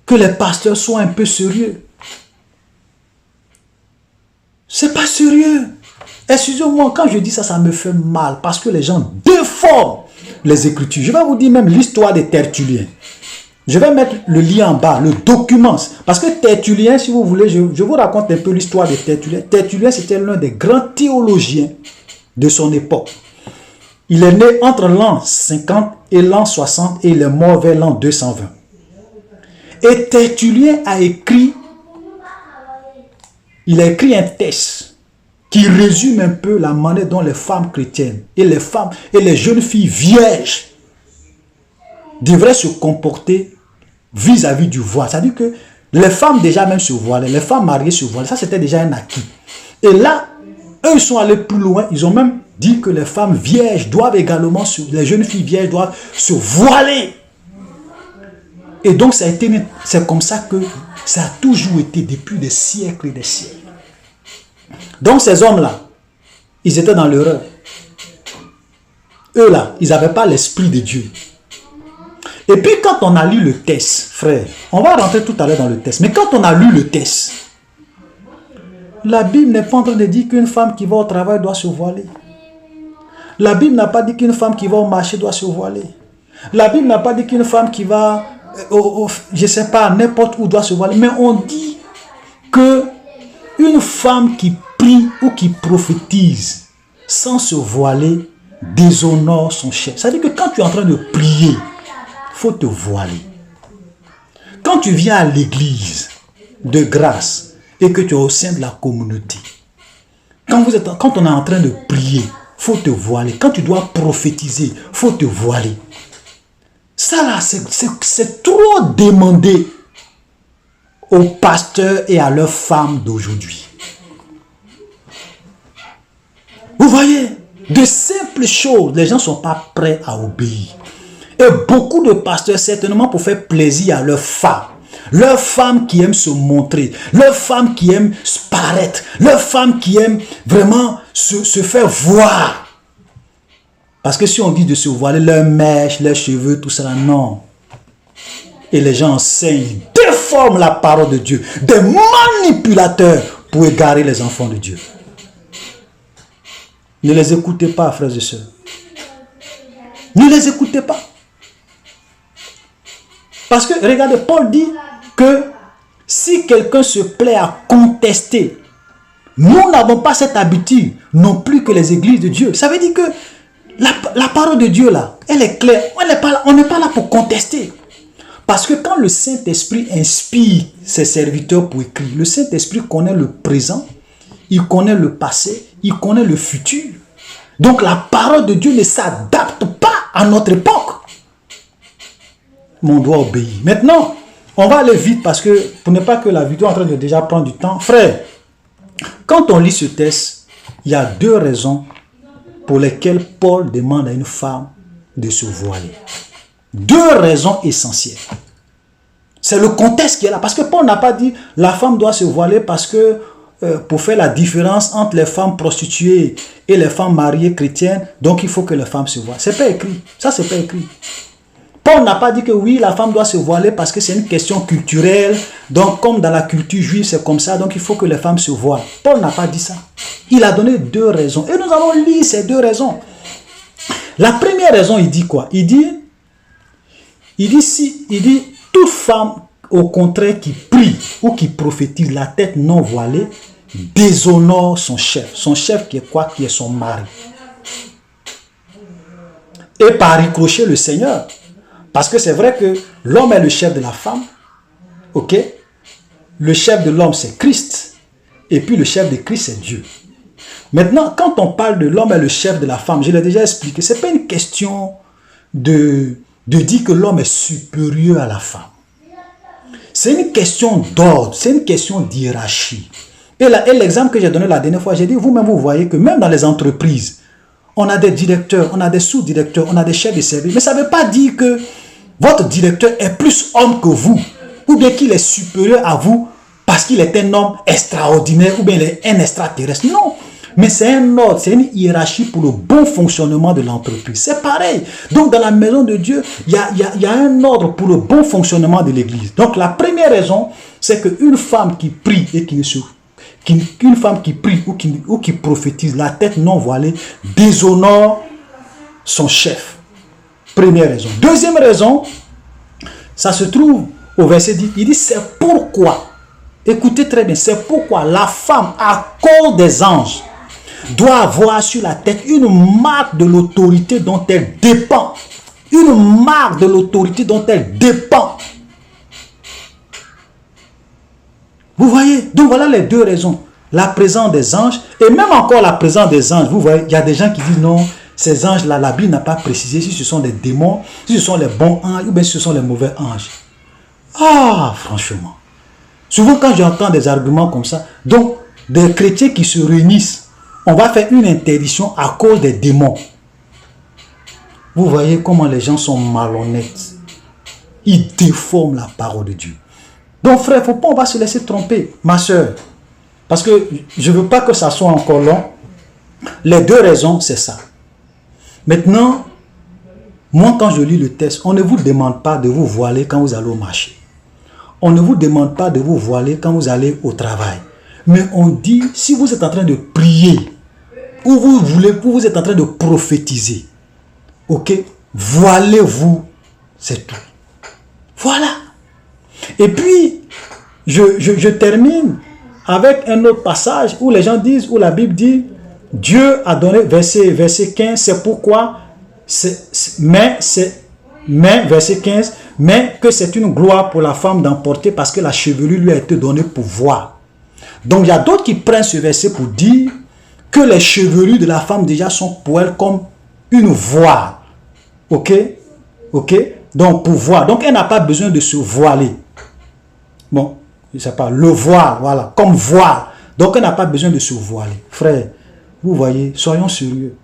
Que les pasteurs soient un peu sérieux. C'est pas sérieux. Excusez-moi, quand je dis ça, ça me fait mal. Parce que les gens déforment les Écritures. Je vais vous dire même l'histoire des Tertulliens. Je vais mettre le lien en bas, le document. Parce que Tertullien, si vous voulez, je vous raconte un peu l'histoire de Tertullien. Tertullien, c'était l'un des grands théologiens de son époque. Il est né entre l'an 50 et l'an 60 et il est mort vers l'an 220. Et Tertullien a écrit un texte qui résume un peu la manière dont les femmes chrétiennes et les femmes et les jeunes filles vierges devraient se comporter vis-à-vis du voile. C'est-à-dire que les femmes déjà même se voilaient, les femmes mariées se voilaient, ça c'était déjà un acquis. Et là, eux ils sont allés plus loin, ils ont même dit que les femmes vierges doivent également, les jeunes filles vierges doivent se voiler. Et donc c'est comme ça que ça a toujours été depuis des siècles et des siècles. Donc ces hommes-là, ils étaient dans l'erreur. Eux-là, ils n'avaient pas l'esprit de Dieu. Et puis quand on a lu le texte, frère, on va rentrer tout à l'heure dans le texte, mais quand on a lu le texte, la Bible n'est pas en train de dire qu'une femme qui va au travail doit se voiler. La Bible n'a pas dit qu'une femme qui va au marché doit se voiler. La Bible n'a pas dit qu'une femme qui va, je ne sais pas, n'importe où doit se voiler. Mais on dit que une femme qui prie ou qui prophétise sans se voiler déshonore son chef. C'est-à-dire que quand tu es en train de prier, il faut te voiler. Quand tu viens à l'église de grâce et que tu es au sein de la communauté, quand on est en train de prier, il faut te voiler. Quand tu dois prophétiser, il faut te voiler. Ça là, c'est trop demandé aux pasteurs et à leurs femmes d'aujourd'hui. Vous voyez, de simples choses, les gens ne sont pas prêts à obéir. Et beaucoup de pasteurs, certainement pour faire plaisir à leurs femmes qui aiment se montrer, leurs femmes qui aiment se paraître, leurs femmes qui aiment vraiment se faire voir. Parce que si on dit de se voiler leurs mèches, leurs cheveux, tout ça, non. Et les gens enseignent, ils déforment la parole de Dieu. Des manipulateurs pour égarer les enfants de Dieu. Ne les écoutez pas, frères et sœurs. Ne les écoutez pas. Parce que, regardez, Paul dit que si quelqu'un se plaît à contester, nous n'avons pas cette habitude non plus que les églises de Dieu. Ça veut dire que la parole de Dieu, là, elle est claire. On n'est pas là pour contester. Parce que quand le Saint-Esprit inspire ses serviteurs pour écrire, le Saint-Esprit connaît le présent, il connaît le passé, il connaît le futur. Donc la parole de Dieu ne s'adapte pas à notre époque. Mais on doit obéir. Maintenant, on va aller vite parce que, pour ne pas que la vidéo est en train de déjà prendre du temps. Frère, quand on lit ce texte, il y a deux raisons pour lesquelles Paul demande à une femme de se voiler. Deux raisons essentielles. C'est le contexte qui est là. Parce que Paul n'a pas dit la femme doit se voiler parce que pour faire la différence entre les femmes prostituées et les femmes mariées chrétiennes, donc il faut que les femmes se voilent. C'est pas écrit. Ça, c'est pas écrit. Paul n'a pas dit que oui, la femme doit se voiler parce que c'est une question culturelle. Donc, comme dans la culture juive, c'est comme ça. Donc, il faut que les femmes se voilent. Paul n'a pas dit ça. Il a donné deux raisons. Et nous allons lire ces deux raisons. La première raison, il dit quoi? Il dit, toute femme, au contraire, qui prie ou qui prophétise la tête non voilée, déshonore son chef. Son chef qui est quoi? Qui est son mari. Et par ricochet, le Seigneur. Parce que c'est vrai que l'homme est le chef de la femme. Ok? Le chef de l'homme, c'est Christ. Et puis le chef de Christ, c'est Dieu. Maintenant, quand on parle de l'homme est le chef de la femme, je l'ai déjà expliqué, ce n'est pas une question de dire que l'homme est supérieur à la femme. C'est une question d'ordre, c'est une question d'hiérarchie. Et l'exemple que j'ai donné la dernière fois, j'ai dit, vous-même, vous voyez que même dans les entreprises, on a des directeurs, on a des sous-directeurs, on a des chefs de service. Mais ça ne veut pas dire que votre directeur est plus homme que vous, ou bien qu'il est supérieur à vous parce qu'il est un homme extraordinaire, ou bien il est un extraterrestre. Non, mais c'est un ordre, c'est une hiérarchie pour le bon fonctionnement de l'entreprise. C'est pareil. Donc dans la maison de Dieu, il y a un ordre pour le bon fonctionnement de l'église. Donc la première raison, c'est qu'une femme qui prie et qui ne se qu'une femme qui prie ou qui prophétise la tête non voilée déshonore son chef. Première raison. Deuxième raison, ça se trouve au verset 10. Il dit c'est pourquoi, écoutez très bien, c'est pourquoi la femme, à cause des anges, doit avoir sur la tête une marque de l'autorité dont elle dépend. Une marque de l'autorité dont elle dépend. Vous voyez? Donc voilà les deux raisons. la présence des anges, et même encore la présence des anges. Vous voyez, il y a des gens qui disent non, ces anges-là, la Bible n'a pas précisé si ce sont des démons, si ce sont les bons anges, ou bien si ce sont les mauvais anges. Ah, franchement. Souvent quand j'entends des arguments comme ça, donc des chrétiens qui se réunissent, on va faire une interdiction à cause des démons. Vous voyez comment les gens sont malhonnêtes. Ils déforment la parole de Dieu. Donc frère, il ne faut pas, on va se laisser tromper, ma soeur. Parce que je ne veux pas que ça soit encore long. Les deux raisons, c'est ça. Maintenant, moi quand je lis le texte, on ne vous demande pas de vous voiler quand vous allez au marché. On ne vous demande pas de vous voiler quand vous allez au travail. Mais on dit, si vous êtes en train de prier, ou vous êtes en train de prophétiser, ok, voilez-vous, c'est tout. Voilà. Et puis, je termine avec un autre passage où les gens disent, où la Bible dit, Dieu a donné, verset 15, c'est pourquoi, verset 15, mais que c'est une gloire pour la femme d'emporter parce que la chevelure lui a été donnée pour voir. Donc il y a d'autres qui prennent ce verset pour dire que les chevelures de la femme déjà sont pour elle comme une voile. Ok? Ok? Donc pour voir. Donc elle n'a pas besoin de se voiler. Bon, je ne sais pas, le voile, voilà, comme voile. Donc elle n'a pas besoin de se voiler. Frère, vous voyez, soyons sérieux.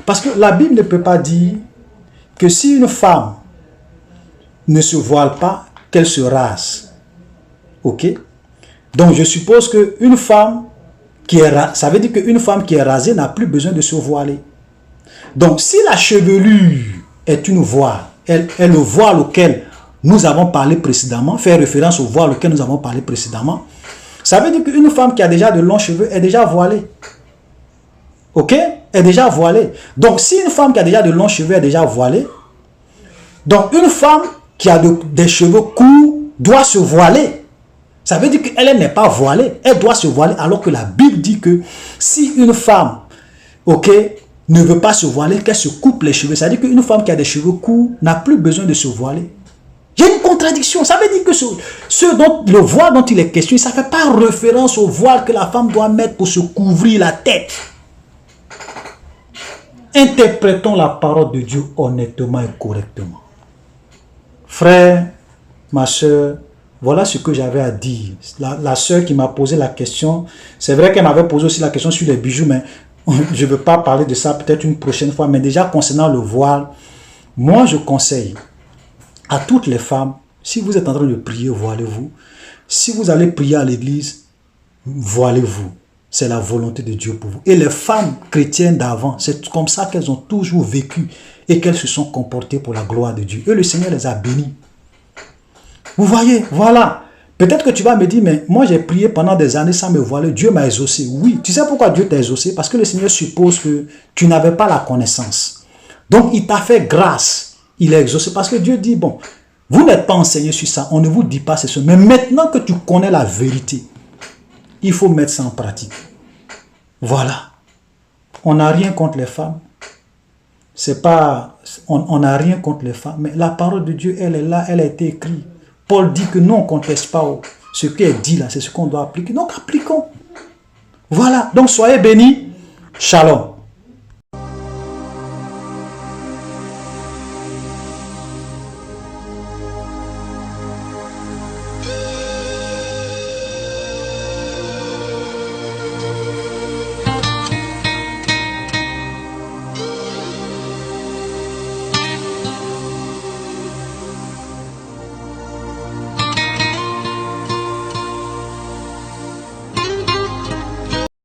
Parce que la Bible ne peut pas dire que si une femme ne se voile pas, qu'elle se rase. Ok? Donc je suppose qu'une femme qui est rasée, ça veut dire qu'une femme qui est rasée n'a plus besoin de se voiler. Donc si la chevelure est une voile, est le voile auquel nous avons parlé précédemment, fait référence au voile auquel nous avons parlé précédemment, ça veut dire qu'une femme qui a déjà de longs cheveux est déjà voilée. Ok? Est déjà voilée. Donc si une femme qui a déjà de longs cheveux est déjà voilée, donc une femme qui a des cheveux courts doit se voiler. Ça veut dire qu'elle n'est pas voilée. Elle doit se voiler alors que la Bible dit que si une femme, ok, ne veut pas se voiler, qu'elle se coupe les cheveux. Ça veut dire qu'une femme qui a des cheveux courts n'a plus besoin de se voiler. Il y a une contradiction. Ça veut dire que le voile dont il est question, ça ne fait pas référence au voile que la femme doit mettre pour se couvrir la tête. Interprétons la parole de Dieu honnêtement et correctement. Frère, ma soeur, voilà ce que j'avais à dire. La soeur qui m'a posé la question, c'est vrai qu'elle m'avait posé aussi la question sur les bijoux, mais je ne veux pas parler de ça peut-être une prochaine fois. Mais déjà concernant le voile, moi je conseille à toutes les femmes, si vous êtes en train de prier, voilez-vous. Si vous allez prier à l'église, voilez-vous. C'est la volonté de Dieu pour vous. Et les femmes chrétiennes d'avant, c'est comme ça qu'elles ont toujours vécu et qu'elles se sont comportées pour la gloire de Dieu. Et le Seigneur les a bénies. Vous voyez, voilà. Peut-être que tu vas me dire, mais moi j'ai prié pendant des années sans me voiler. Dieu m'a exaucé. Oui, tu sais pourquoi Dieu t'a exaucé? Parce que le Seigneur suppose que tu n'avais pas la connaissance. Donc il t'a fait grâce. Il a exaucé. Parce que Dieu dit, bon, vous n'êtes pas enseigné sur ça. On ne vous dit pas c'est ça. Mais maintenant que tu connais la vérité, il faut mettre ça en pratique. Voilà. On n'a rien contre les femmes. C'est pas, on n'a rien contre les femmes. Mais la parole de Dieu, elle est là, elle a été écrite. Paul dit que non, on ne conteste pas. Ce qui est dit là, c'est ce qu'on doit appliquer. Donc appliquons. Voilà. Donc soyez bénis. Shalom.